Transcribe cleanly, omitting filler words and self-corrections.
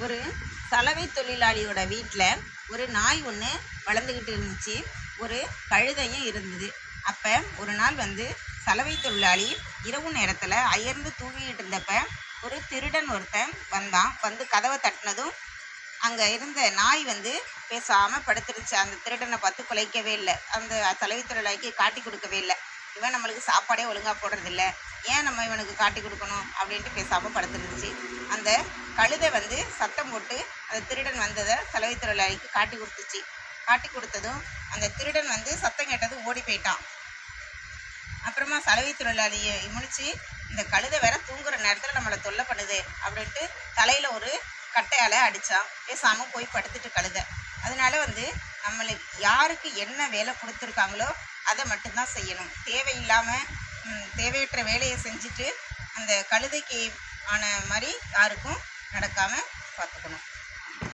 ஒரு சலவை தொழிலாளியோட வீட்டில் ஒரு நாய் ஒன்று வளர்ந்துக்கிட்டு இருந்துச்சு. ஒரு கழுதையும் இருந்தது. அப்போ ஒரு நாள் சலவை தொழிலாளி இரவு நேரத்தில் அயர்ந்து தூங்கிக்கிட்டு இருந்தப்ப ஒரு திருடன் ஒருத்தன் வந்தான். கதவை தட்டினதும் அங்கே இருந்த நாய் பேசாமல் படுத்துருச்சு. அந்த திருடனை பார்த்து குலைக்கவே இல்லை. அந்த சலவை தொழிலாளிக்கு காட்டி கொடுக்கவே இல்லை. இவன் நம்மளுக்கு சாப்பாடே ஒழுங்காக போடுறதில்ல, ஏன் நம்ம இவனுக்கு காட்டி கொடுக்கணும் அப்படின்ட்டு பேசாமல் படுத்துருந்துச்சு. அந்த கழுதை சத்தம் போட்டு அந்த திருடன் வந்ததை சலவை தொழிலாளிக்கு காட்டி கொடுத்துச்சு. காட்டி கொடுத்ததும் அந்த திருடன் சத்தம் கேட்டதும் ஓடி போயிட்டான். அப்புறமா சலவை தொழிலாளியை முழிச்சு, இந்த கழுதை வேற தூங்குற நேரத்தில் நம்மளை தொல்லை பண்ணுது அப்படின்ட்டு தலையில் ஒரு கட்டையால் அடித்தான். பேசாமல் போய் படுத்துட்டு கழுதை. அதனால நம்மளுக்கு யாருக்கு என்ன வேலை கொடுத்துருக்காங்களோ அதை மட்டும்தான் செய்யணும். தேவையில்லாமல் தேவையற்ற வேலையை செஞ்சுட்டு அந்த கழுதைக்கு ஆன மாதிரி யாருக்கும் நடக்காமல் பார்த்துக்கணும்.